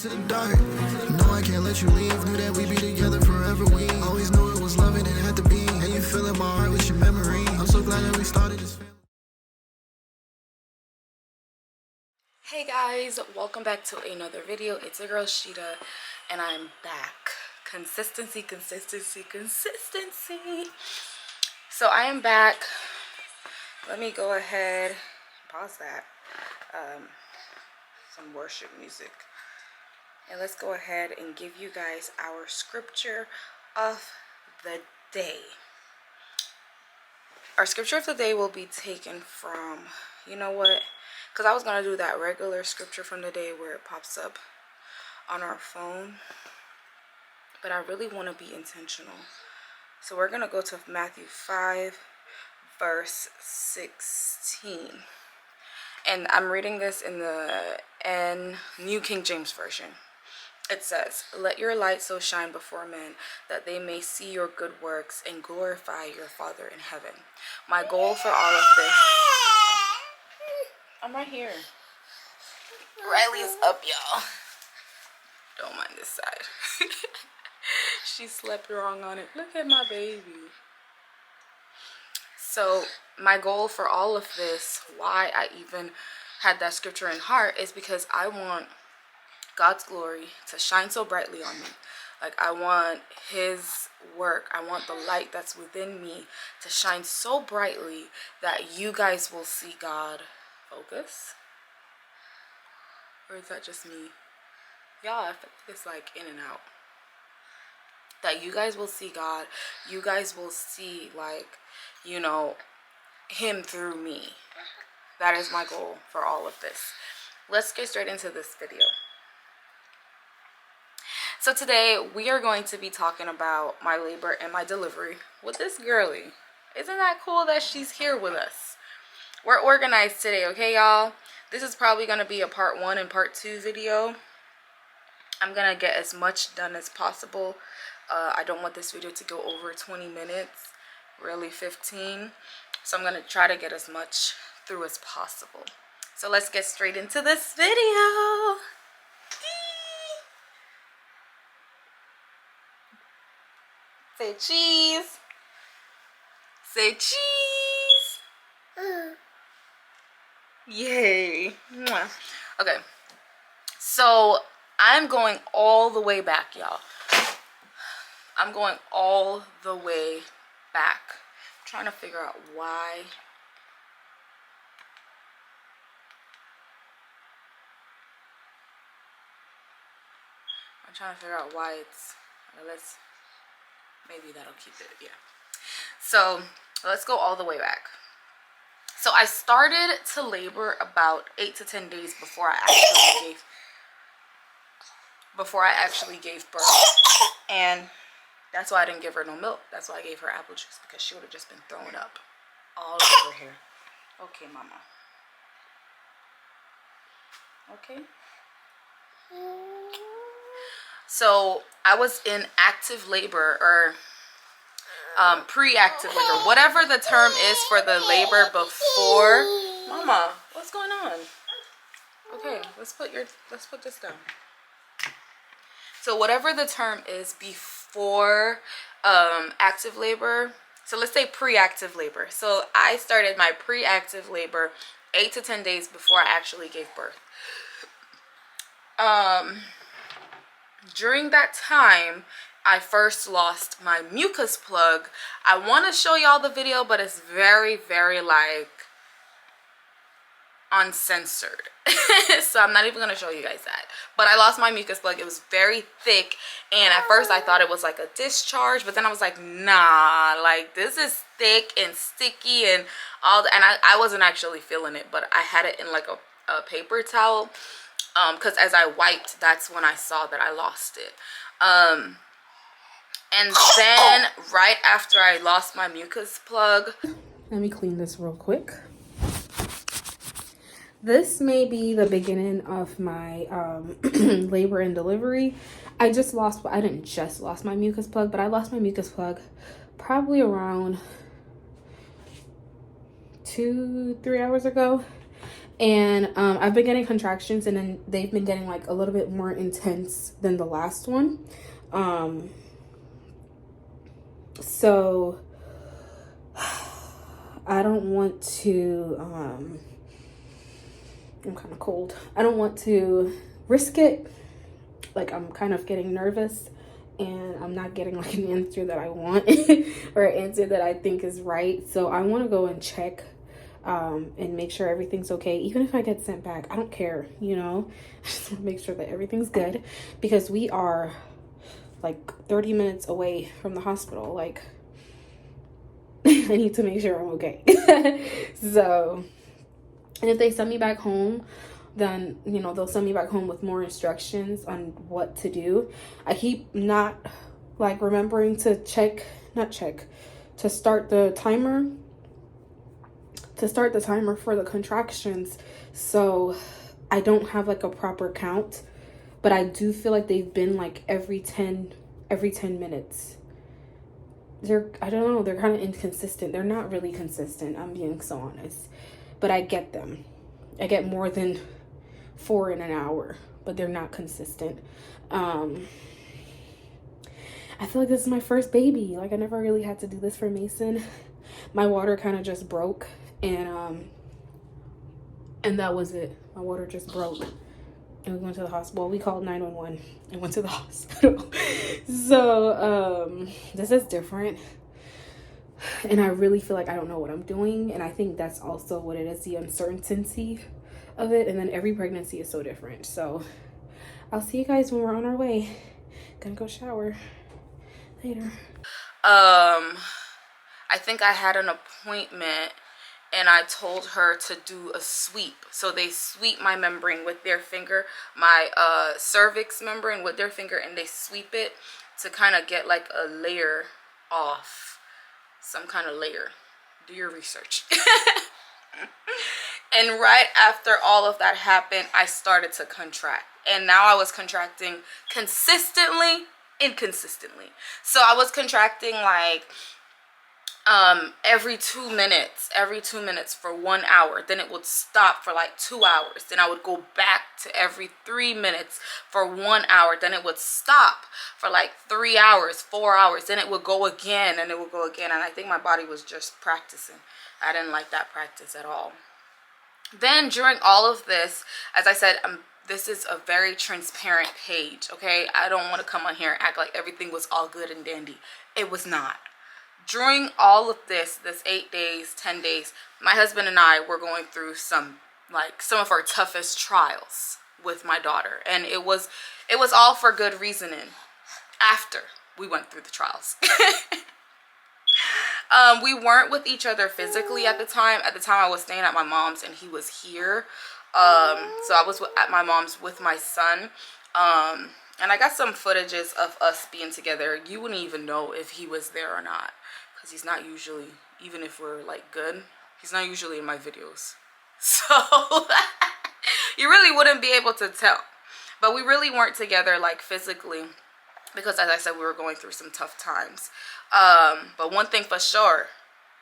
into the dark. No, I can't let you leave. Knew that we'd be together forever. We always knew it was loving and it had to be. And you fill in my heart with your memory. I'm so glad that we started this family. Hey guys, welcome back to another video. It's your girl Sheeta and I'm back. Consistency. So I am back. Let me go ahead, pause that. Some worship music. And let's go ahead and give you guys our scripture of the day. Our scripture of the day will be taken from, you know what? Because I was going to do that regular scripture from the day where it pops up on our phone. But I really want to be intentional. So we're going to go to Matthew 5, verse 16. And I'm reading this in the New King James Version. It says, "Let your light so shine before men that they may see your good works and glorify your Father in heaven." My goal for all of this... I'm right here. Riley is up, y'all. Don't mind this side. She slept wrong on it. Look at my baby. So my goal for all of this, why I even had that scripture in heart, is because I want God's glory to shine so brightly on me. Like, I want his work, I want the light that's within me to shine so brightly that you guys will see God. Focus? Or is that just me? Y'all, I feel like it's like in and out. That you guys will see God. You guys will see, like, you know, him through me. That is my goal for all of this. Let's get straight into this video. So today we are going to be talking about my labor and my delivery with this girly. Isn't that cool that she's here with us? We're organized today, okay, y'all? This is probably going to be a part 1 and part 2 video. I'm going to get as much done as possible. I don't want this video to go over 20 minutes, really 15. So I'm going to try to get as much through as possible. So let's get straight into this video. Say cheese. Say cheese. Yay. Mwah. Okay. So I'm going all the way back, y'all. I'm going all the way back. I'm trying to figure out why. I'm trying to figure out why it's... Let's... Maybe that'll keep it, yeah. So let's go all the way back. So I started to labor about 8 to 10 days before I actually gave birth. And that's why I didn't give her no milk. That's why I gave her apple juice, because she would have just been throwing up all over here. Okay, mama. Okay. So I was in active labor, or pre-active labor, whatever the term is for the labor before. Mama, what's going on? Okay, let's put this down. So whatever the term is before active labor, so let's say pre-active labor. So I started my pre-active labor 8 to 10 days before I actually gave birth. During that time, I first lost my mucus plug. I want to show y'all the video, but it's very, very, like, uncensored. So I'm not even going to show you guys that. But I lost my mucus plug. It was very thick. And at first I thought it was like a discharge. But then I was like, nah, like, this is thick and sticky and all that. And I wasn't actually feeling it. But I had it in like a paper towel. Because as I wiped, that's when I saw that I lost it. And then right after I lost my mucus plug, let me clean this real quick. This may be the beginning of my labor and delivery. I didn't just lost my mucus plug, but I lost my mucus plug probably around 2-3 hours ago. And I've been getting contractions, and then they've been getting like a little bit more intense than the last one. So I don't want to, I'm kind of cold. I don't want to risk it. Like, I'm kind of getting nervous, and I'm not getting like an answer that I want or an answer that I think is right. So I want to go and check and make sure everything's okay. Even if I get sent back, I don't care, you know. I just want to make sure that everything's good, because we are like 30 minutes away from the hospital. Like, I need to make sure I'm okay. So, and if they send me back home, then, you know, they'll send me back home with more instructions on what to do. I keep not like remembering to to start the timer for the contractions, so I don't have like a proper count, but I do feel like they've been like every 10 minutes. I don't know, they're kind of inconsistent. They're not really consistent, I'm being so honest, but I get them. I get more than 4 in an hour, but they're not consistent. I feel like this is my first baby. Like, I never really had to do this for Mason. My water kind of just broke, and that was it. My water just broke, and we went to the hospital. We called 911 and went to the hospital. So this is different, and I really feel like I don't know what I'm doing, and I think that's also what it is, the uncertainty of it. And then every pregnancy is so different. So I'll see you guys when we're on our way. Gonna go shower later. I think I had an appointment, and I told her to do a sweep. So they sweep my membrane with their finger, my cervix membrane with their finger, and they sweep it to kind of get like a layer off, some kind of layer. Do your research. And right after all of that happened, I started to contract, and now I was contracting consistently, inconsistently. So I was contracting like every 2 minutes for 1 hour. Then it would stop for like 2 hours. Then I would go back to every 3 minutes for 1 hour. Then it would stop for like 3 hours, 4 hours. Then it would go again, and it would go again. And I think my body was just practicing. I didn't like that practice at all. Then during all of this, as I said, this is a very transparent page, okay? I don't want to come on here and act like everything was all good and dandy. It was not. During all of this 8 days, 10 days, my husband and I were going through some of our toughest trials with my daughter. And it was all for good reasoning after we went through the trials. We weren't with each other physically at the time. At the time, I was staying at my mom's, and he was here. So I was at my mom's with my son. And I got some footages of us being together. You wouldn't even know if he was there or not, because he's not usually, even if we're like good, he's not usually in my videos. So you really wouldn't be able to tell. But we really weren't together like physically, because as I said, we were going through some tough times. But one thing for sure,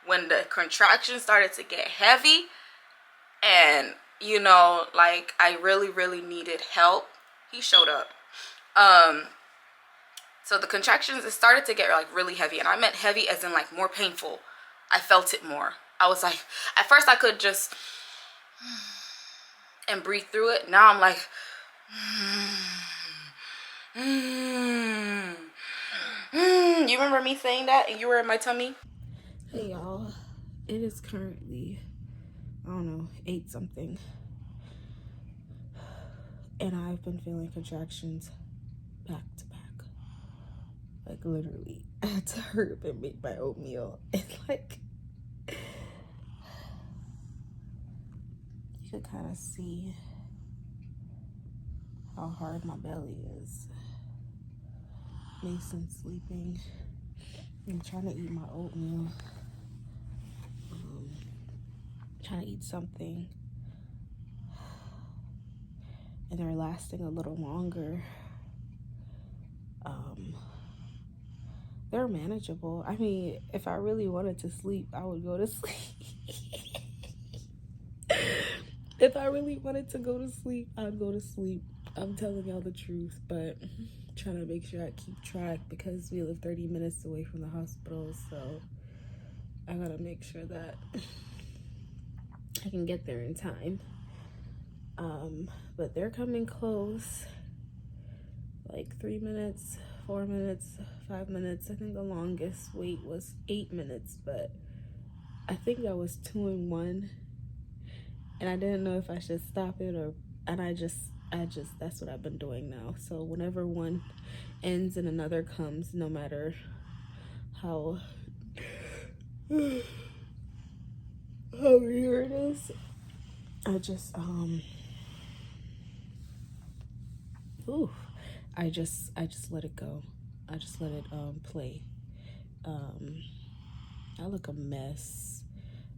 when the contractions started to get heavy, and you know, like I really needed help, he showed up. So the contractions, it started to get like really heavy, and I meant heavy as in like more painful. I felt it more. I was like, at first I could just and breathe through it. Now I'm like you remember me saying that and you were in my tummy? Hey y'all, it is currently, I don't know, 8 something, and I've been feeling contractions back to back. Like literally, I had to hurry up and make my oatmeal, and like you could kind of see how hard my belly is. Mason's sleeping. I'm trying to eat my oatmeal. Trying to eat something. And they're lasting a little longer. They're manageable. I mean, if I really wanted to sleep, I would go to sleep. The If I really wanted to go to sleep, I'd go to sleep. I'm telling y'all the truth, but trying to make sure I keep track because we live 30 minutes away from the hospital, so I gotta make sure that I can get there in time. But they're coming close, like 3 minutes, 4 minutes, 5 minutes. I think the longest wait was 8 minutes, but I think that was 2 in 1, and I didn't know if I should stop it and I just that's what I've been doing now. So whenever one ends and another comes, no matter how weird it is, I just I just let it go. I just let it play. I look a mess.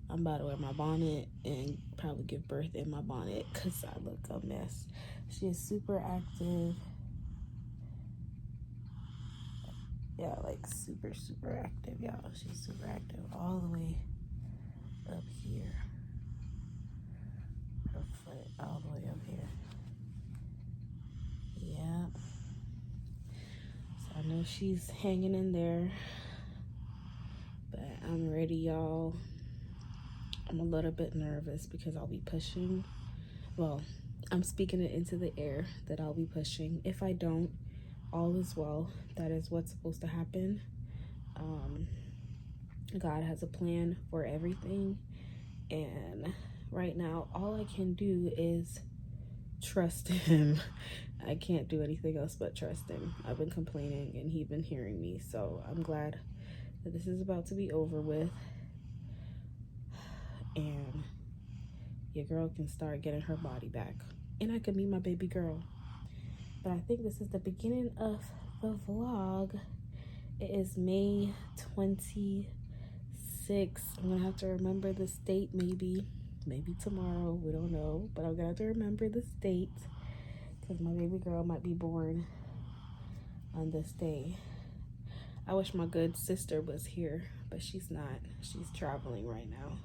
I'm about to wear my bonnet and probably give birth in my bonnet because I look a mess. She is super active. Yeah, like super active, y'all. She's super active all the way up here. Her foot all the way up here. Yeah. So I know she's hanging in there. But I'm ready, y'all. I'm a little bit nervous because I'll be pushing. Well, I'm speaking it into the air that I'll be pushing. If I don't, all is well. That is what's supposed to happen. God has a plan for everything. And right now, all I can do is trust him. I can't do anything else but trust him. I've been complaining and he's been hearing me. So I'm glad that this is about to be over with. And your girl can start getting her body back. And I can meet my baby girl. But I think this is the beginning of the vlog. It is May 26th. I'm going to have to remember this date maybe tomorrow. We don't know. But I'm going to have to remember this date. Because my baby girl might be born on this day. I wish my good sister was here. But she's not. She's traveling right now.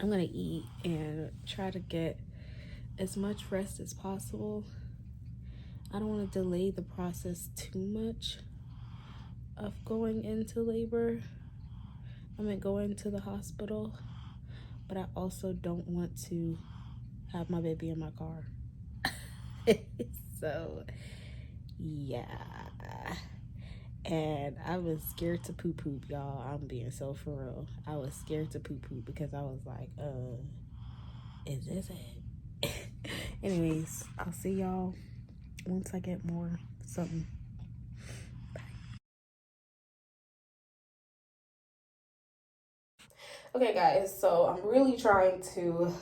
I'm gonna eat and try to get as much rest as possible. I don't want to delay the process too much of going into labor. I mean, going to the hospital, but I also don't want to have my baby in my car. So, yeah. And I was scared to poop, y'all. I'm being so for real. I was scared to poop because I was like, is this it? Anyways, I'll see y'all once I get more something. Bye. Okay, guys, so I'm really trying to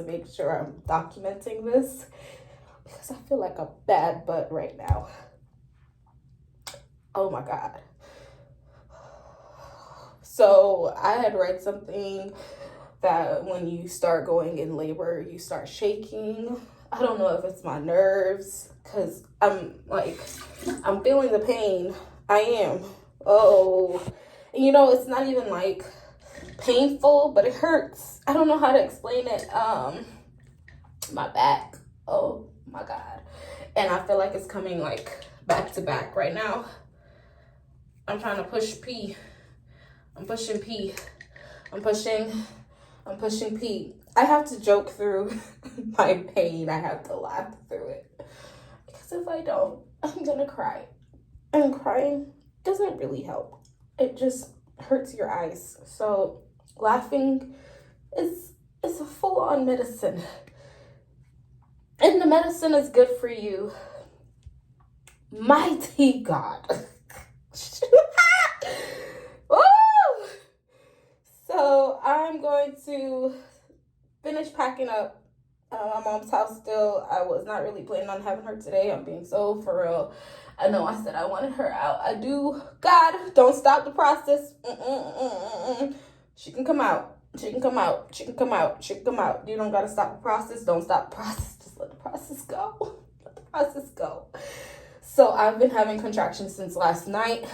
make sure I'm documenting this because I feel like a bad butt right now. Oh my God. So I had read something that when you start going in labor, you start shaking. I don't know if it's my nerves because I'm feeling the pain. I am. Oh, you know, it's not even like painful, but it hurts. I don't know how to explain it. My back. Oh my God. And I feel like it's coming like back to back right now. I'm trying to push P. I'm pushing P. I'm pushing P. I have to joke through my pain. I have to laugh through it. Because if I don't, I'm gonna cry. And crying doesn't really help. It just hurts your eyes. So laughing is a full-on medicine. And the medicine is good for you. Mighty God. So I'm going to finish packing up my mom's house still. I was not really planning on having her today. I'm being so for real. I know I said I wanted her out. I do. God, don't stop the process. She can come out. She can come out. She can come out. She can come out. You don't got to stop the process. Don't stop the process. Just let the process go. Let the process go. So I've been having contractions since last night.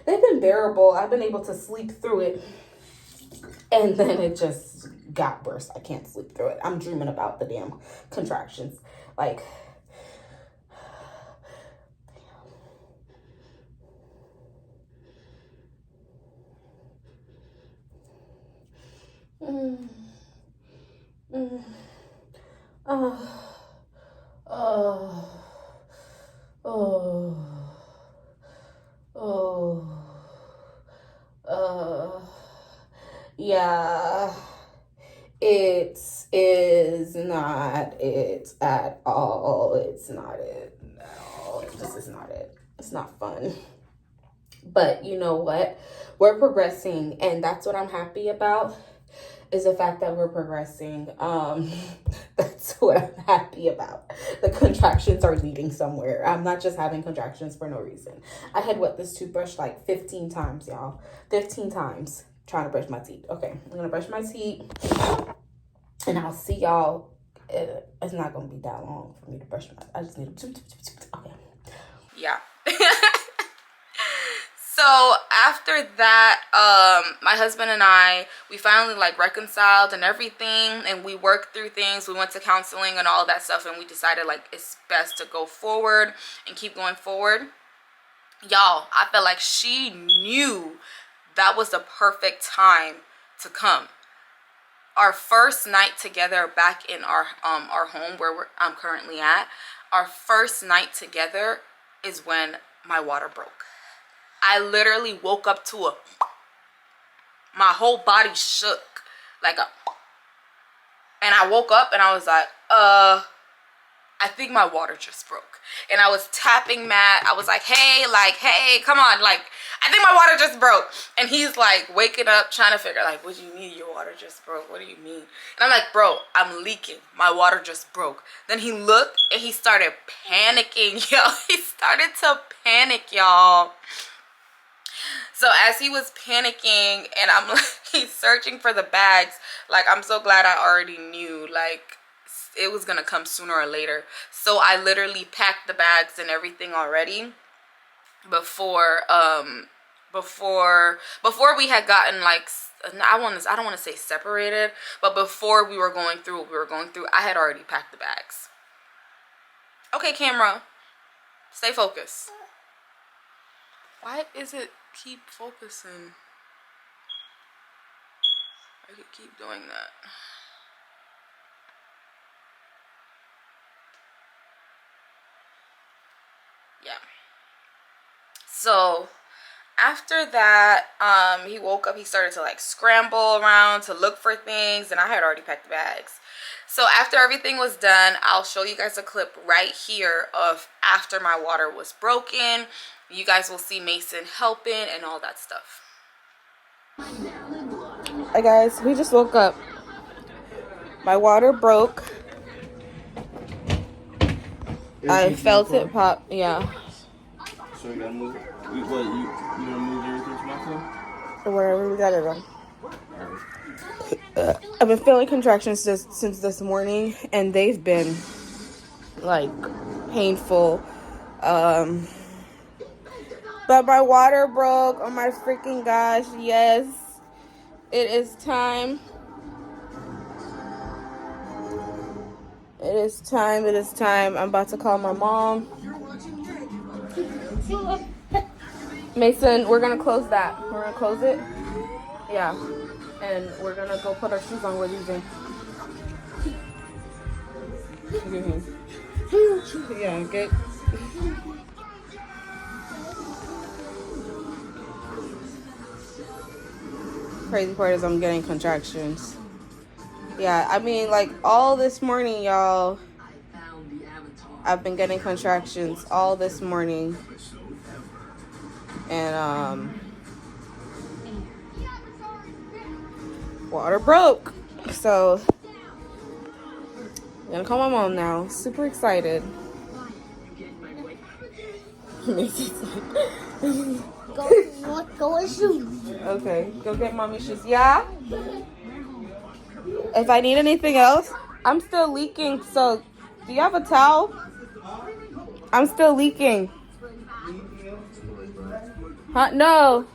They've been bearable. I've been able to sleep through it. And then it just got worse. I can't sleep through it. I'm dreaming about the damn contractions. Like, oh, yeah, it is not it at all. It's not it at all. This is not it. It's not fun. But you know what? We're progressing, and that's what I'm happy about, is the fact that we're progressing. That's what I'm happy about. The contractions are leading somewhere. I'm not just having contractions for no reason. I had wet this toothbrush like 15 times, y'all. 15 times trying to brush my teeth. Okay, I'm gonna brush my teeth, and I'll see y'all. It's not gonna be that long for me to brush my. I just need to. Okay. Yeah. So after that, my husband and I, we finally like reconciled and everything, and we worked through things. We went to counseling and all that stuff, and we decided like it's best to go forward and keep going forward. Y'all, I felt like she knew that was the perfect time to come. Our first night together back in our home where I'm currently at, our first night together is when my water broke. I literally woke up to my whole body shook like and I woke up and I was like, I think my water just broke. And I was tapping Matt. I was like, hey, come on, like, I think my water just broke. And he's like waking up trying to figure like, what do you mean your water just broke? What do you mean? And I'm like, bro, I'm leaking. My water just broke. Then he looked and he started panicking, y'all. He started to panic, y'all. So as he was panicking and I'm like, he's searching for the bags, like, I'm so glad I already knew, like, it was gonna come sooner or later. So I literally packed the bags and everything already before we had gotten like, I don't want to say separated, but before we were going through what we were going through, I had already packed the bags. Okay, camera, stay focused. Why is it keep focusing? I could keep doing that. Yeah. So after that, he woke up, he started to like scramble around to look for things, and I had already packed the bags. So after everything was done, I'll show you guys a clip right here of after my water was broken. You guys will see Mason helping and all that stuff. Hi guys, we just woke up. My water broke. I felt it pop, yeah. So you gotta move it? You gonna move everything from my phone? Or wherever we got it on. I've been feeling contractions since this morning, and they've been like painful. But my water broke. Oh my freaking gosh, yes. It is time. It is time. It is time. I'm about to call my mom. Mason, we're gonna close that. We're gonna close it. Yeah. And we're gonna go put our shoes on. We're leaving. Yeah, good. Crazy part is I'm getting contractions. Yeah, I mean, like, all this morning, y'all, I've been getting contractions all this morning. And, water broke. So, I'm gonna call my mom now. Super excited. Go with shoes. Okay, go get mommy's shoes. Yeah? If I need anything else, I'm still leaking, so do you have a towel? I'm still leaking. Huh? No.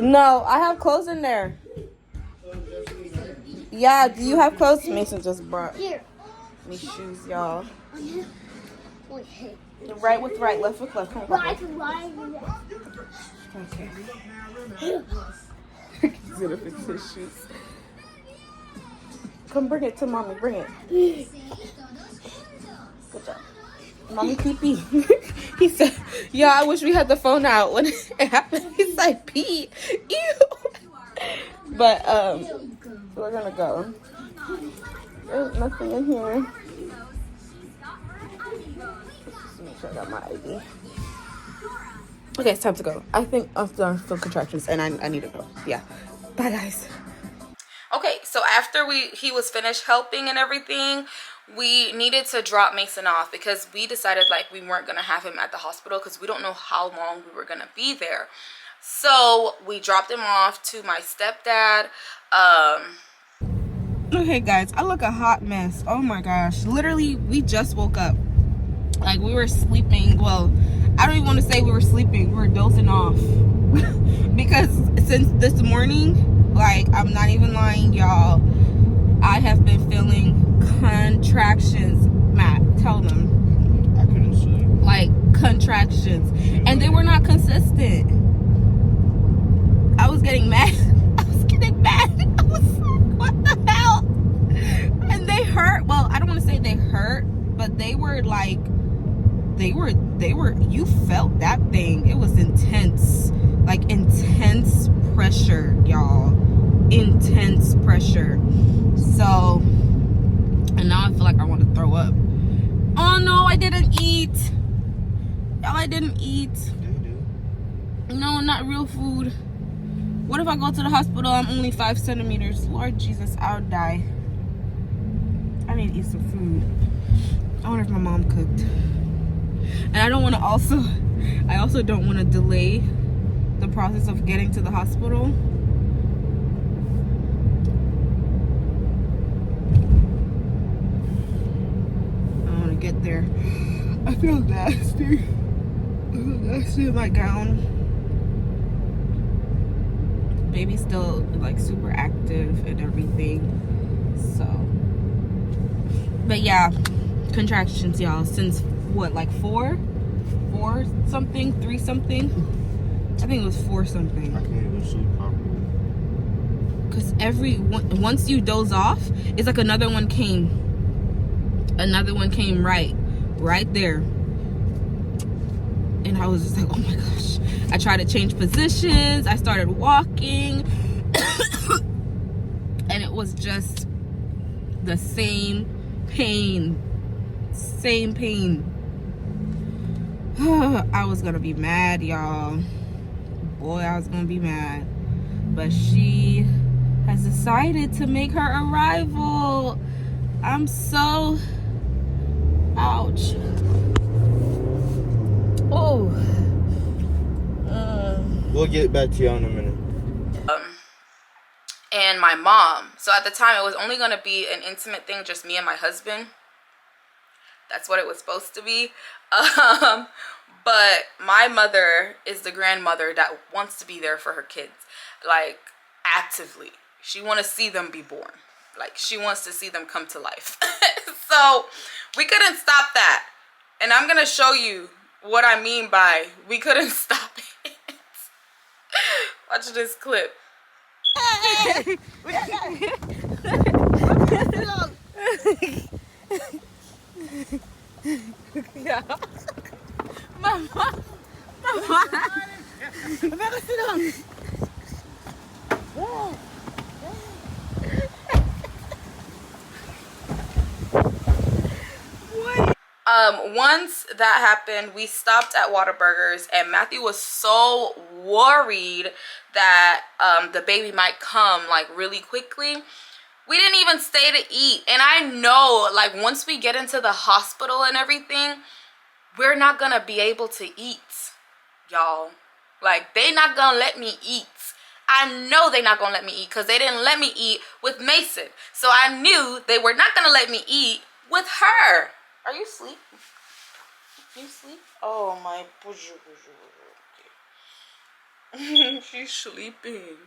No, I have clothes in there. Yeah, do you have clothes? Mason just brought Here. me shoes, y'all. Wait, hey. Right with right, left with left. Come on, Right, Papa. right. Okay. He's gonna fix his shoes. Come bring it to mommy. Bring it. Good job. Mommy pee pee. He said, yeah, I wish we had the phone out when it happened. He's like, pee. Ew. But, we're gonna go. There's nothing in here. Just make sure I got my ID. Okay, it's time to go. I think I'm done for contractions and I need to go. Yeah. Bye, guys. Okay, so after he was finished helping and everything, we needed to drop Mason off because we decided like we weren't gonna have him at the hospital because we don't know how long we were gonna be there. So we dropped him off to my stepdad. Okay, guys, I look a hot mess. Oh my gosh, literally, we just woke up. Like we were sleeping. Well, I don't even want to say we were sleeping. We were dozing off because since this morning, like I'm not even lying, y'all, I have been feeling contractions. Matt, tell them. I couldn't sleep. Like contractions, and they were not consistent. I was getting mad. I was getting mad. I was like, what the hell? And they hurt. Well, I don't want to say they hurt, but they were like, they were, you felt that thing. It was intense. Like intense pressure, y'all. Intense pressure. So, and now I feel like I want to throw up. Oh no, I didn't eat. Y'all, I didn't eat. No, not real food. What if I go to the hospital? I'm only 5 centimeters. Lord Jesus, I'll die. I need to eat some food. I wonder if my mom cooked. And I don't want to I also don't want to delay the process of getting to the hospital. I want to get there. I feel nasty. I feel nasty in my gown. Baby's still like super active and everything. So, but yeah, contractions, y'all, since what, like 4 something, 3 something. I think it was 4 something. I can't even sleep properly. Because once you doze off, it's like another one came right there. And I was just like, oh my gosh. I tried to change positions. I started walking. And it was just the same pain. Same pain. I was gonna be mad, y'all. Boy, I was gonna be mad. But she has decided to make her arrival. I'm so... Ouch. Oh. We'll get back to you in a minute. And my mom. So at the time, it was only going to be an intimate thing, just me and my husband. That's what it was supposed to be. But my mother is the grandmother that wants to be there for her kids, like actively. She wants to see them be born. Like she wants to see them come to life. So we couldn't stop that. And I'm going to show you what I mean by we couldn't stop it. Watch this clip. Yeah. Mama. Once that happened, we stopped at Whataburgers, and Matthew was so worried that the baby might come like really quickly. We didn't even stay to eat. And I know, like, once we get into the hospital and everything, we're not gonna be able to eat, y'all. Like, they not gonna let me eat. I know they not gonna let me eat because they didn't let me eat with Mason. So I knew they were not gonna let me eat with her. Are you asleep? You sleep? Oh my. She's sleeping.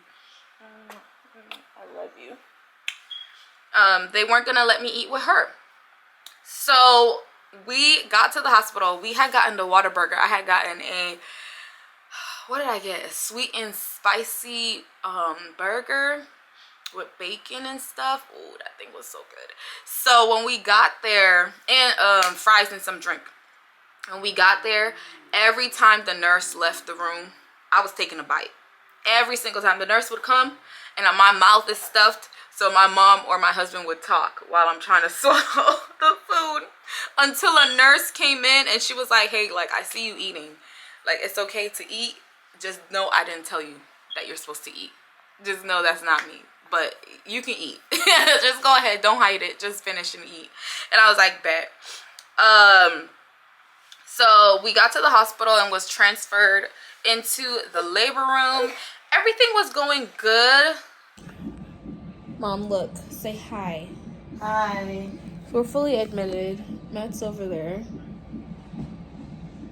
I love you. They weren't gonna let me eat with her. So we got to the hospital. We had gotten the Whataburger. I had gotten a, what did I get? A sweet and spicy burger with bacon and stuff. Oh, that thing was so good. So when we got there, and fries and some drink. When we got there, every time the nurse left the room, I was taking a bite. Every single time the nurse would come, and my mouth is stuffed, so my mom or my husband would talk while I'm trying to swallow the food, until a nurse came in and she was like, hey, like, I see you eating. Like, it's okay to eat. Just know I didn't tell you that you're supposed to eat. Just know that's not me. But you can eat. Just go ahead. Don't hide it. Just finish and eat. And I was like, bet. So we got to the hospital and was transferred into the labor room. Everything was going good. Mom, look. Say hi. Hi. We're fully admitted. Matt's over there.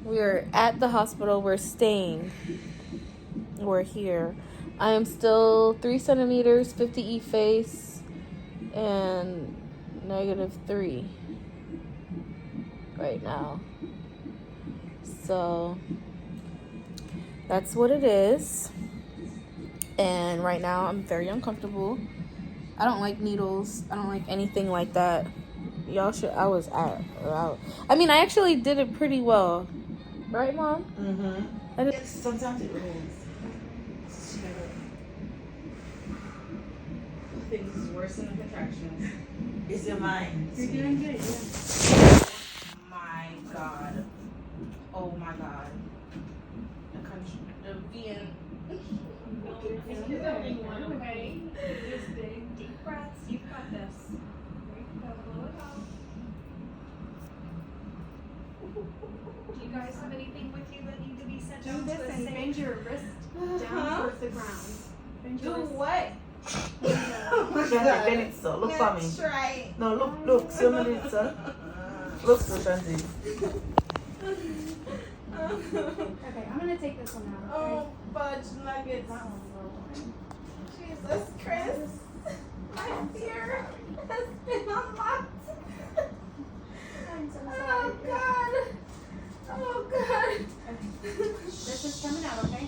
We're at the hospital. We're staying. We're here. I am still 3 centimeters, 50 E-face, and -3 right now. So that's what it is. And right now I'm very uncomfortable. I don't like needles. I don't like anything like that. Y'all should, I was out. I mean, I actually did it pretty well. Right, Mom? Mm-hmm. Sometimes it rolls. Things is worse than the contractions. It's your mind. You're doing good, yeah. My God. Oh my God. The VN. Okay. Just big, deep breaths. You've got this. There you go. Blow it out. Do you guys have anything with you that need to be sent out? Do this and bend your wrist down towards the ground. Bend your wrist. What? Look at that, bend it so. Look for me. Try. No, look. See me, sir. Look, so Shanti. Okay, I'm gonna take this one out. Okay? Oh, fudge nuggets. That one's a little one. Jesus, Chris. My fear has been unlocked. I'm so sorry. Oh, God. Oh, God. This is coming out, okay?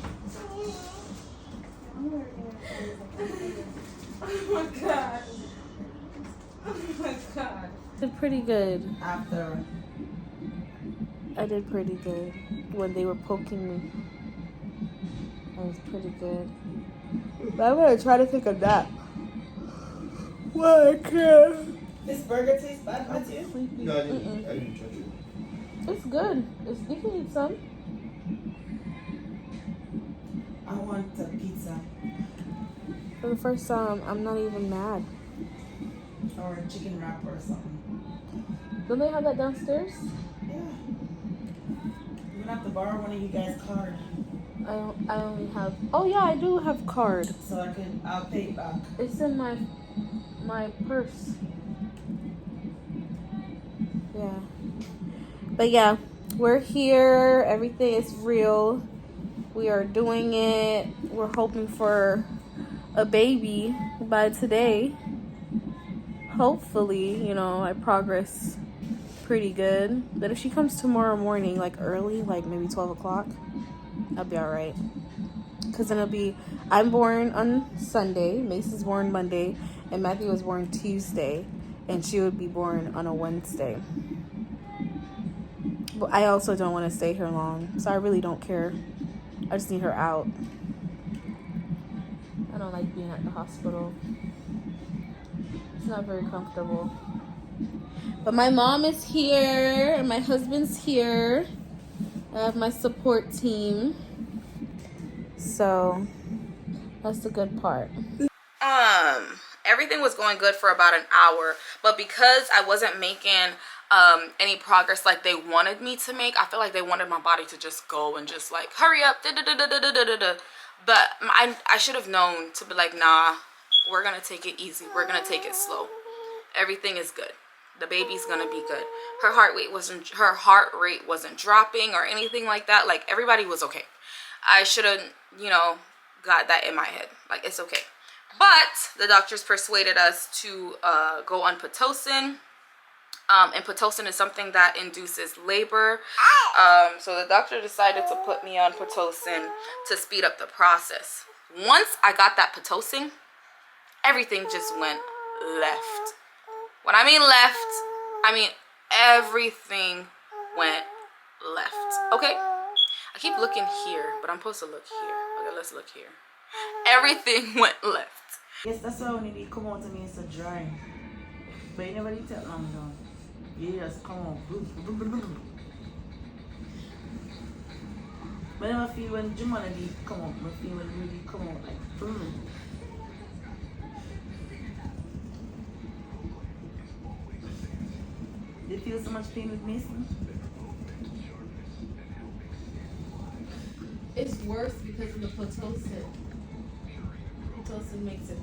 I'm working it. Oh, my God. Oh, my God. Did pretty good. After. I did pretty good when they were poking me. I was pretty good. But I'm gonna try to take a nap. Well, I can't. This burger tastes bad, Matthew? Sleepy. No, I didn't touch it. It's good. You can eat some. I want a pizza. For the first time, I'm not even mad. Or a chicken wrap or something. Don't they have that downstairs? Yeah. You're gonna have to borrow one of you guys' card. I only have. Oh yeah, I do have card. So I'll pay it back. It's in my purse. Yeah. But yeah, we're here. Everything is real. We are doing it. We're hoping for a baby by today. Hopefully, I progress pretty good. But if she comes tomorrow morning, like early, like maybe 12 o'clock, I'll be all right. Because then I'm born on Sunday, Mace is born Monday, and Matthew was born Tuesday, and she would be born on a Wednesday. But I also don't want to stay here long, so I really don't care. I just need her out. I don't like being at the hospital. It's not very comfortable. But my mom is here, and my husband's here. I have my support team. So that's the good part. Everything was going good for about an hour, but because I wasn't making any progress like they wanted me to make, I feel like they wanted my body to just go and just like hurry up, but I should have known to be like, nah, we're gonna take it easy, we're gonna take it slow. Everything is good. The baby's gonna be good. Her heart rate wasn't dropping or anything like that. Like, everybody was okay. I should have, you know, got that in my head. Like, it's okay. But the doctors persuaded us to go on Pitocin. And Pitocin is something that induces labor. So the doctor decided to put me on Pitocin to speed up the process. Once I got that Pitocin, everything just went left. When I mean left, I mean everything went left. Okay? I keep looking here, but I'm supposed to look here. Okay, let's look here. Everything went left. Yes, that's why when it come out to me, it's so dry. But you never did that long though. You just come out. But I never feel when Jumanity come out, I feel when really come out like boom. Do you feel so much pain with Mason? It's worse because of the Pitocin. Pitocin makes it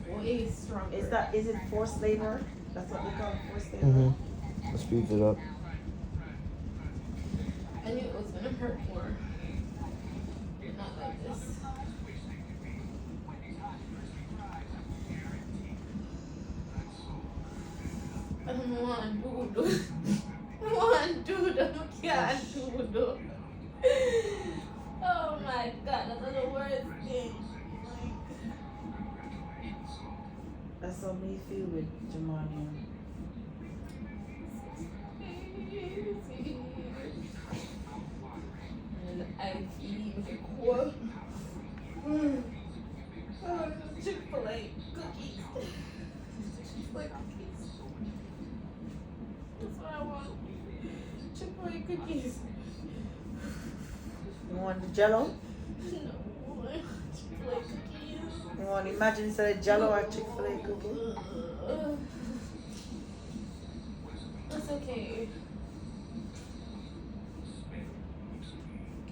way stronger. Is it forced labor? That's what they call it, forced labor. Mm-hmm. It speeds it up. I knew it was gonna hurt more. But not like this. I don't want to do. I want to do. I can't do. Oh my God, that's the worst thing. That's how me feel with Jamania. And I eat with a core. Chick-fil-A cookies. Chick-fil-A cookies. That's what I want. Chick-fil-A cookies. You want the Jello? No, Chick-fil-A cookies. You want to imagine instead of Jello or Chick-fil-A cookie? It's okay.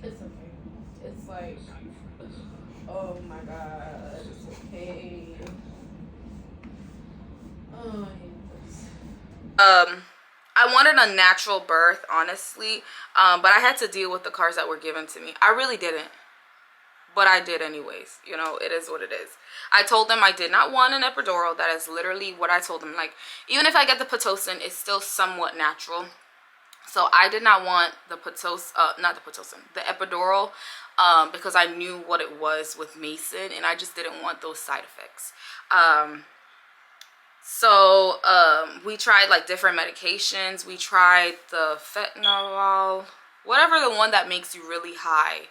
It's okay. It's like, oh my God, it's okay. Oh, I hate this. I wanted a natural birth, honestly, but I had to deal with the cards that were given to me. I really didn't, but I did anyways. You know, it is what it is. I told them I did not want an epidural. That is literally what I told them. Like, even if I get the Pitocin, it's still somewhat natural. So I did not want the the epidural, because I knew what it was with Mason, and I just didn't want those side effects. So we tried like different medications. We tried the fentanyl, whatever, the one that makes you really high.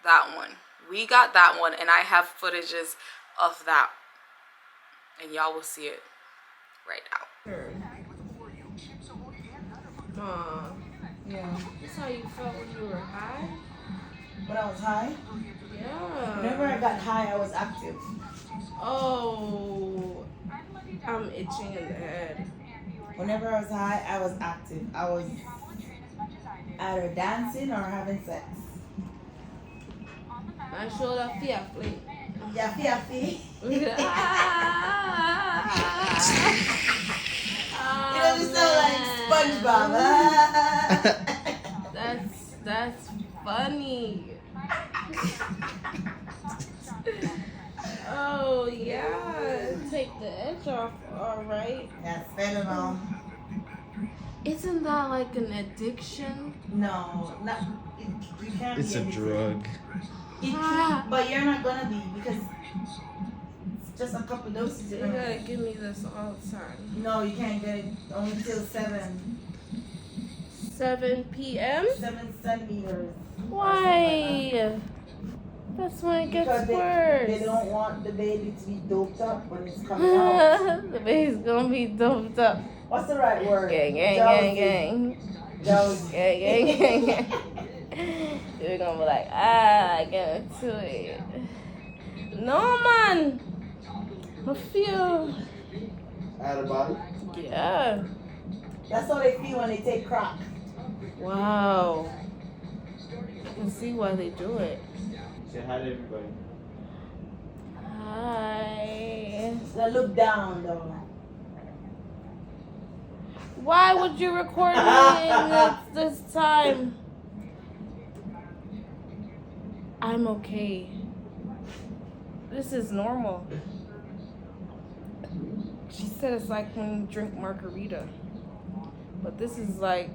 That one. We got that one, and I have footages of that, and y'all will see it right now. Yeah. That's how you felt when you were high? When I was high? Yeah. Whenever I got high, I was active. Oh, I'm itching in the head. Whenever I was high, I was active. I was either dancing or having sex. I showed up fearfully. Yeah, fearfully. You sound like SpongeBob. That's funny. Oh yeah, take the edge off. All right. That's fentanyl. Isn't that like an addiction? No, not. You can't. It's be a addicted. drug. It can, but you're not gonna be because it's just a couple doses. You gotta give me this all the time. No, you can't get it only till 7 p.m. 7 centimeters. Why? That's when it gets Because worse. they don't want the baby to be doped up when it's coming out. The baby's gonna be doped up. What's the right word? Gang, gang, gang, gang. Jealousy. Gang, gang, gang, gang. You're gonna be like, I get into it. No, man. I feel. Out of body? Yeah. That's how they feel when they take crack. Wow. I can see why they do it. Say hi to everybody. Hi. They look down though. Why would you record me in this time? I'm okay. This is normal. She said it's like when you drink margarita. But this is like...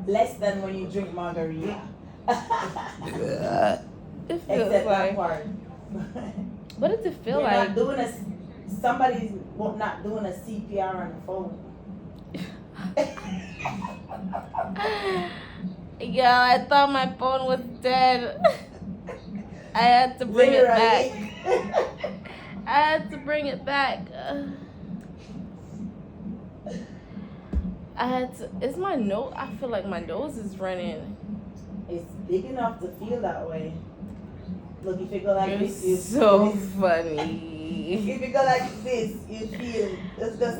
Less than when you drink margarita. It feels Except like... that part. What does it feel You're like? not doing somebody's not doing a CPR on the phone. Yeah, I thought my phone was dead. I had to bring it back. I had to bring it back. I had to. Is my nose? I feel like my nose is running. It's big enough to feel that way. Look, if you go like this, you so feel funny. If you go like this, you feel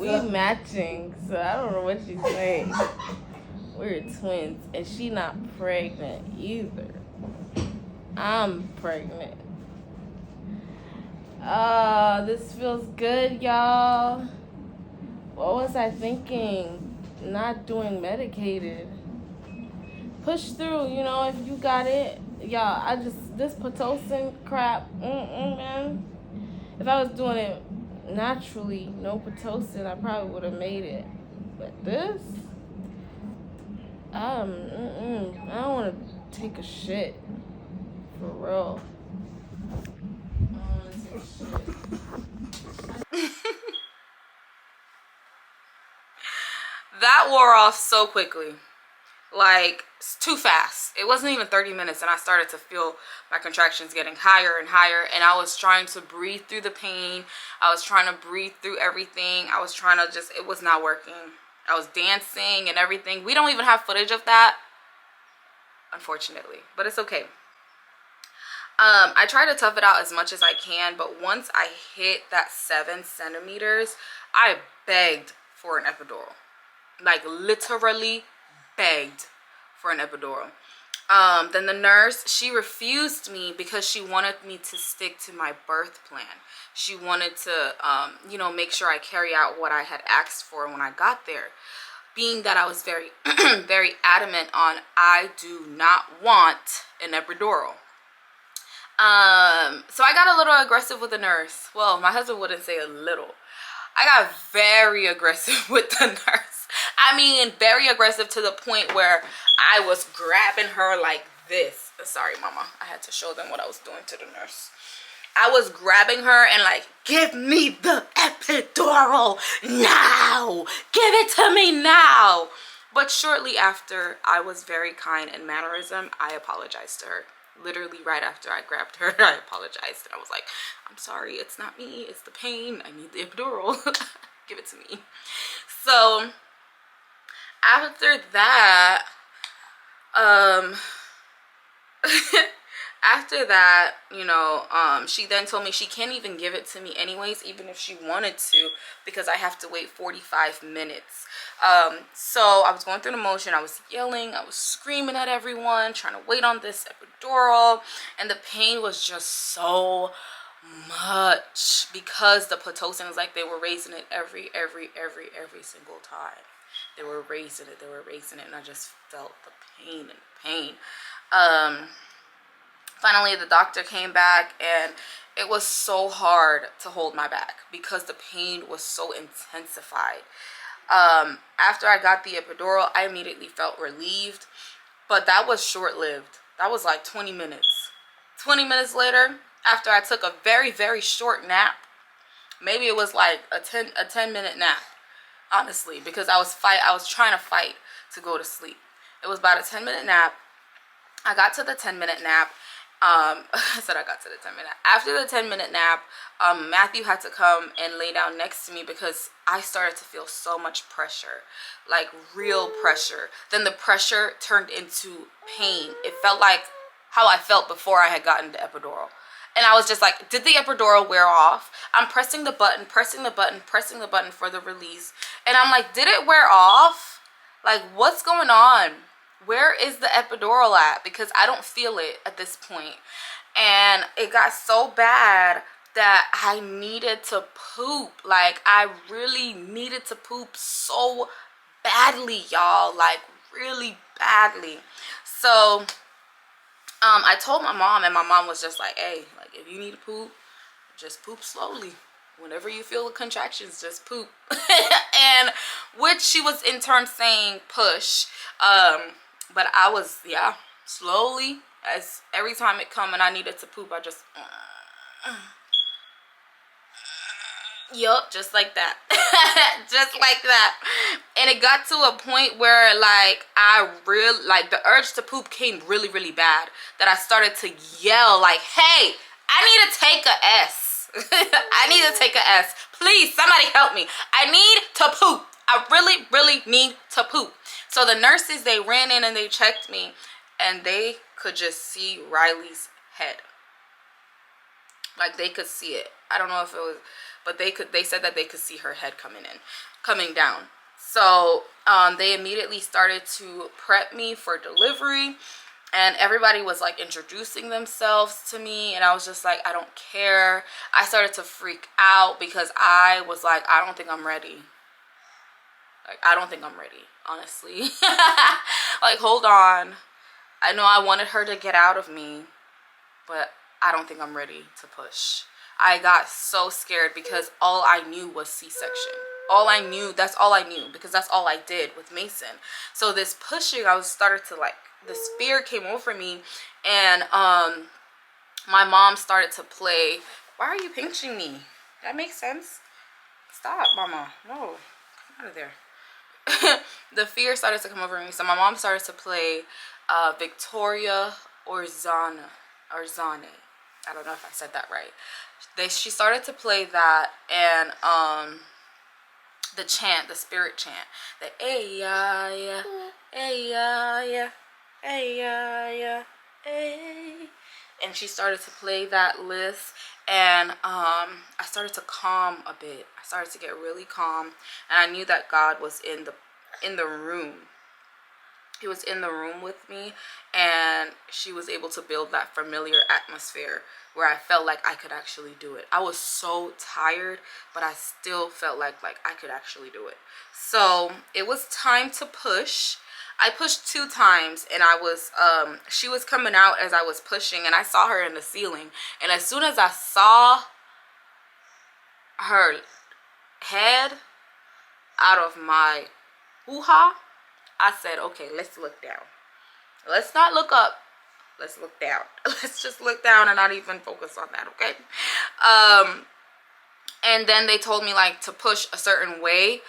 We matching, so I don't know what she's saying. We're twins, and she not pregnant either. I'm pregnant. This feels good, y'all. What was I thinking? Not doing medicated. Push through, you know, if you got it. Y'all, this Pitocin crap, man. If I was doing it naturally, no Pitocin, I probably would have made it. But this, I don't want to take a shit. For real. I don't want to take a shit. That wore off so quickly. Like, it's too fast. It wasn't even 30 minutes and I started to feel my contractions getting higher and higher, and I was trying to breathe through the pain. I was trying to breathe through everything. I was trying to it was not working. I was dancing and everything. We don't even have footage of that, unfortunately, but it's okay. I try to tough it out as much as I can, but once I hit that 7 centimeters, I begged for an epidural. Like, literally begged for an epidural. Then the nurse, she refused me because she wanted me to stick to my birth plan. She wanted to, you know, make sure I carry out what I had asked for when I got there. Being that I was very, very adamant on, I do not want an epidural. So I got a little aggressive with the nurse. Well, my husband wouldn't say a little. I got very aggressive with the nurse. I mean, very aggressive to the point where I was grabbing her like this. Sorry, mama. I had to show them what I was doing to the nurse. I was grabbing her and like, give me the epidural now. Give it to me now. But shortly after, I was very kind in mannerism. I apologized to her. Literally right after I grabbed her, I apologized. And I was like, I'm sorry, it's not me, it's the pain. I need the epidural. Give it to me. So after that, you know, she then told me she can't even give it to me anyways, even if she wanted to, because I have to wait 45 minutes. So I was going through the motion. I was yelling, I was screaming at everyone, trying to wait on this epidural, and the pain was just so much because the Pitocin was like they were raising it every single time. They were raising it, and I just felt the pain and the pain. Finally, the doctor came back, and it was so hard to hold my back because the pain was so intensified. After I got the epidural, I immediately felt relieved, but that was short-lived. That was like 20 minutes. 20 minutes later, after I took a very, very short nap, maybe it was like a 10-minute nap, honestly, because I was trying to fight to go to sleep. It was about a 10-minute nap. I got to the 10-minute nap. I said I got to the 10-minute. After the 10-minute nap, Matthew had to come and lay down next to me because I started to feel so much pressure, like real pressure. Then the pressure turned into pain. It felt like how I felt before I had gotten the epidural. And I was just like, did the epidural wear off? I'm pressing the button for the release. And I'm like, did it wear off? Like, what's going on? Where is the epidural at? Because I don't feel it at this point. And it got so bad that I needed to poop. Like, I really needed to poop so badly, y'all. Like, really badly. So I told my mom, and my mom was just like, hey, like, if you need to poop, just poop slowly. Whenever you feel the contractions, just poop. And which she was in turn saying push. But I was, yeah, slowly, as every time it come and I needed to poop, I just yup, just like that. Just like that. And it got to a point where, like, I really, like, the urge to poop came really, really bad, that I started to yell, like, hey, I need to take a S. I need to take a S. Please, somebody help me. I need to poop. I really, really need to poop. So the nurses, they ran in and they checked me, and they could just see Riley's head. Like, they could see it. I don't know if it was, but they said that they could see her head coming down. So they immediately started to prep me for delivery, and everybody was like introducing themselves to me, and I was just like, I don't care. I started to freak out because I was like, I don't think I'm ready. Like, I don't think I'm ready, honestly. Like, hold on. I know I wanted her to get out of me, but I don't think I'm ready to push. I got so scared because all I knew was C-section. That's all I knew, because that's all I did with Mason. So this pushing, this fear came over me, and my mom started to play. Why are you pinching me? That makes sense. Stop, mama. No, come out of there. The fear started to come over me, so my mom started to play Victoria or Zane. I don't know if I said that right. She started to play that, and the chant, the spirit chant, the ay-ya, ya, ay-ya, ya, ay-ya, ya, ay. And she started to play that list, and I started to calm a bit. I started to get really calm, and I knew that God was in the room. He was in the room with me, and she was able to build that familiar atmosphere where I felt like I could actually do it. I was so tired, but I still felt like I could actually do it. So it was time to push. I pushed 2 times, and she was coming out as I was pushing, and I saw her in the ceiling. And as soon as I saw her head out of my hoo-ha, I said, okay, let's look down. Let's not look up. Let's look down. Let's just look down and not even focus on that, okay? And then they told me, like, to push a certain way.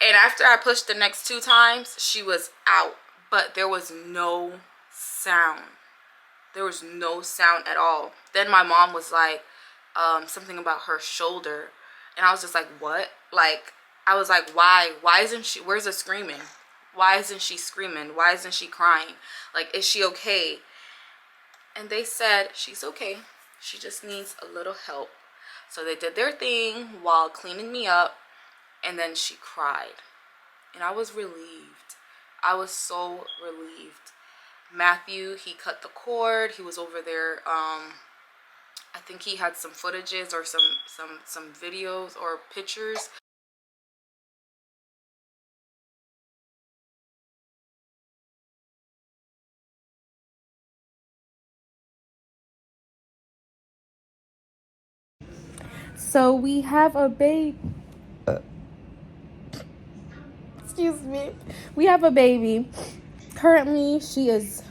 And after I pushed the next 2 times, she was out. But there was no sound. There was no sound at all. Then my mom was like, something about her shoulder. And I was just like, what? Like, I was like, why? Why isn't she? Where's the screaming? Why isn't she screaming? Why isn't she crying? Like, is she okay? And they said, she's okay. She just needs a little help. So they did their thing while cleaning me up. And then she cried. And I was relieved. I was so relieved. Matthew, he cut the cord. He was over there. I think he had some footages or some videos or pictures. So we have a baby. Excuse me. We have a baby. Currently, she is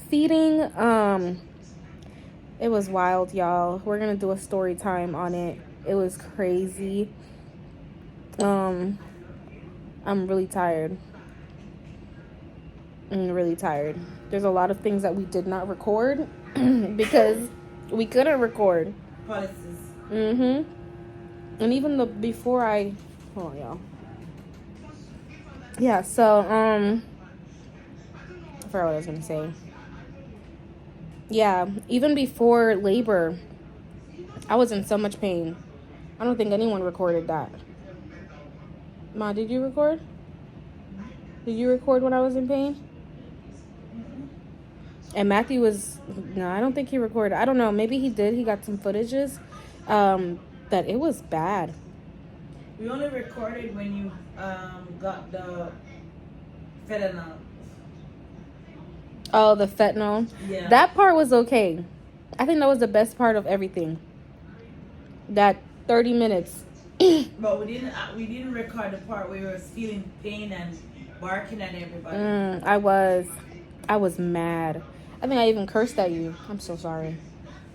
feeding. It was wild, y'all. We're gonna do a story time on it. It was crazy. I'm really tired. I'm really tired. There's a lot of things that we did not record because we couldn't record. Policies. And even before I, hold on, y'all. Yeah, so I forgot what I was gonna say. Yeah, even before labor, I was in so much pain. I don't think anyone recorded that. Ma, did you record? Did you record when I was in pain? And Matthew was, no, I don't think he recorded. I don't know, maybe he did. He got some footages. That it was bad. We only recorded when you got the fentanyl. Oh, the fentanyl. Yeah. That part was okay. I think that was the best part of everything. That 30 minutes. But we didn't record the part where we was feeling pain and barking at everybody. I was mad. I think I even cursed at you. I'm so sorry.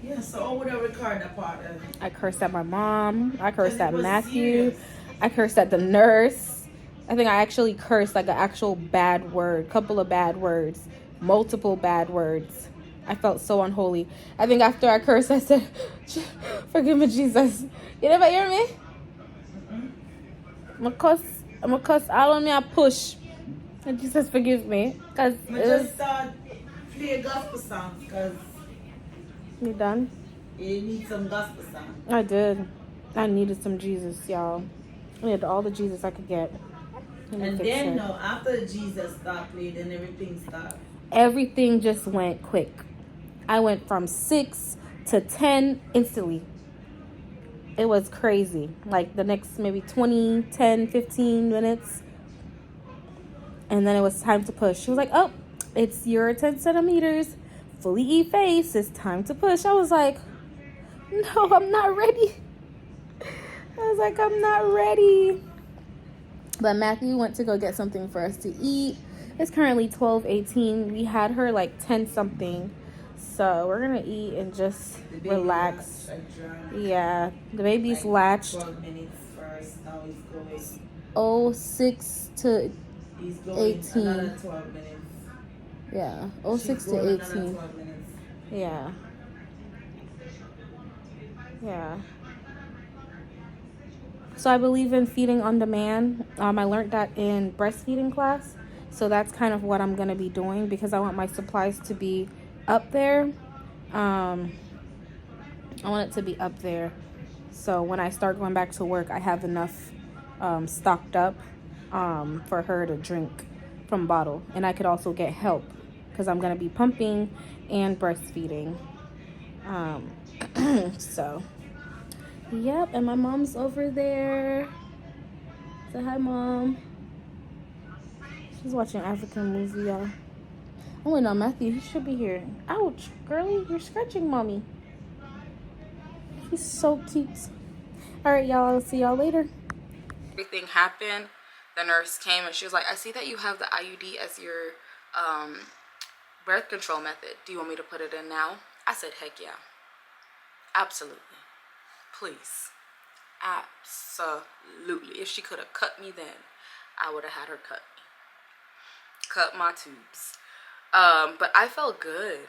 Yeah, so I would have recorded that part. I cursed at my mom. I cursed Because at it was Matthew. serious. I cursed at the nurse. I think I actually cursed like an actual bad word, couple of bad words, multiple bad words. I felt so unholy. I think after I cursed, I said, "Forgive me, Jesus." You never hear me? I'm gonna cuss all on me. I push, and Jesus forgive me, cause I it was just thought play gospel songs because me done. you need some gospel songs. I did. I needed some Jesus, y'all. I needed all the Jesus I could get. Let me And fix then it. no, after Jesus stopped playing, then everything stopped. Everything just went quick. I went from 6 to 10 instantly. It was crazy. Like the next maybe 20, 10, 15 minutes. And then it was time to push. She was like, "Oh, it's your 10 centimeters. Fully effaced. It's time to push." I was like, "No, I'm not ready." I was like, "I'm not ready." But Matthew went to go get something for us to eat. It's currently 12:18. We had her like 10 something. So we're going to eat and just relax. Yeah, the baby's latched. 12 minutes first. Now he's going. 06 to He's going 18. another 12 minutes. Yeah, She's 06 to going 18. another 12 minutes. Yeah. Yeah. So I believe in feeding on demand. I learned that in breastfeeding class. So that's kind of what I'm going to be doing because I want my supplies to be up there. I want it to be up there. So when I start going back to work, I have enough stocked up for her to drink from bottle. And I could also get help because I'm going to be pumping and breastfeeding. So... Yep, and my mom's over there. Say hi, Mom. She's watching an African movie, y'all. Oh, wait, no, Matthew, he should be here. Ouch, girlie, you're scratching Mommy. He's so cute. All right, y'all, I'll see y'all later. Everything happened. The nurse came and she was like, "I see that you have the IUD as your birth control method. Do you want me to put it in now?" I said, "Heck yeah. Absolutely. Please." Absolutely. If she could have cut me then, I would have had her cut me. Cut my tubes. But I felt good.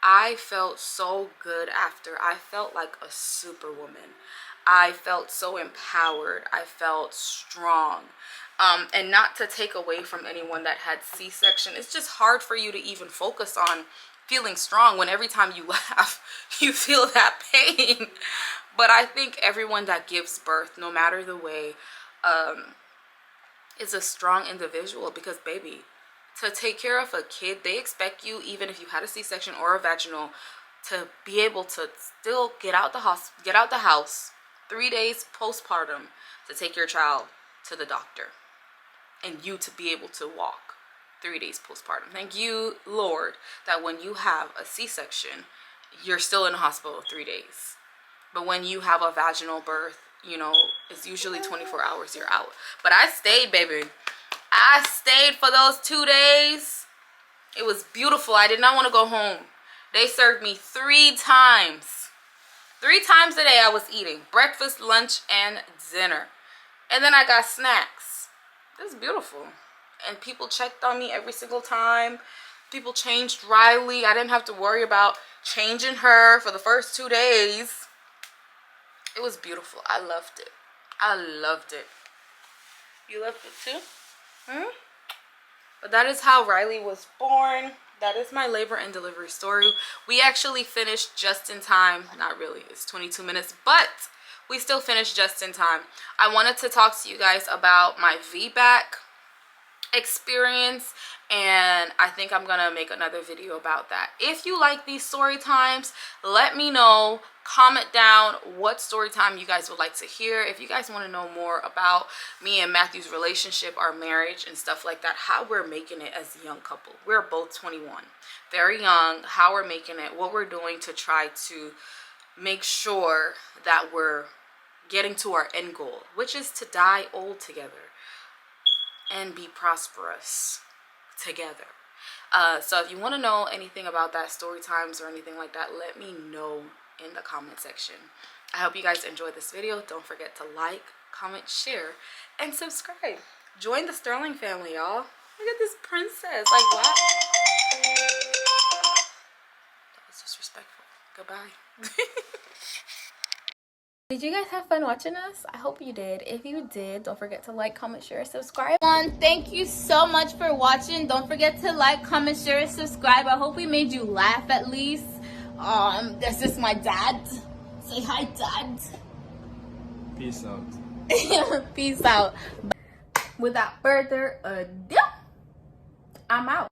I felt so good after. I felt like a superwoman. I felt so empowered. I felt strong. And not to take away from anyone that had C-section, it's just hard for you to even focus on feeling strong when every time you laugh, you feel that pain. But I think everyone that gives birth, no matter the way, is a strong individual because, baby, to take care of a kid, they expect you, even if you had a C-section or a vaginal, to be able to still get out the house 3 days postpartum to take your child to the doctor, and you to be able to walk 3 days postpartum. Thank you, Lord, that when you have a C-section, you're still in the hospital 3 days. But when you have a vaginal birth, you know, it's usually 24 hours you're out. But I stayed, baby. I stayed for those 2 days. It was beautiful. I did not want to go home. They served me 3 times. 3 times a day I was eating. Breakfast, lunch, and dinner. And then I got snacks. It was beautiful. And people checked on me every single time. People changed Riley. I didn't have to worry about changing her for the first 2 days. It was beautiful. I loved it. I loved it. You loved it too? But that is how Riley was born. That is my labor and delivery story. We actually finished just in time. Not really. It's 22 minutes. But we still finished just in time. I wanted to talk to you guys about my VBAC. experience, and I think I'm gonna make another video about that. If you like these story times, let me know. Comment down what story time you guys would like to hear. If you guys want to know more about me and Matthew's relationship, our marriage and stuff like that, how we're making it as a young couple. We're both 21, very young. How we're making it, what we're doing to try to make sure that we're getting to our end goal, which is to die old together and be prosperous together. So if you want to know anything about that, story times or anything like that, let me know in the comment section. I hope you guys enjoyed this video. Don't forget to like, comment, share, and subscribe. Join the Sterling family, y'all. Look at this princess. Like, what? That was disrespectful. Goodbye. Did you guys have fun watching us? I hope you did. If you did, don't forget to like, comment, share, subscribe. Thank you so much for watching. Don't forget to like, comment, share, subscribe. I hope we made you laugh at least. This is my dad. Say hi, Dad. Peace out. Peace out. Without further ado, I'm out.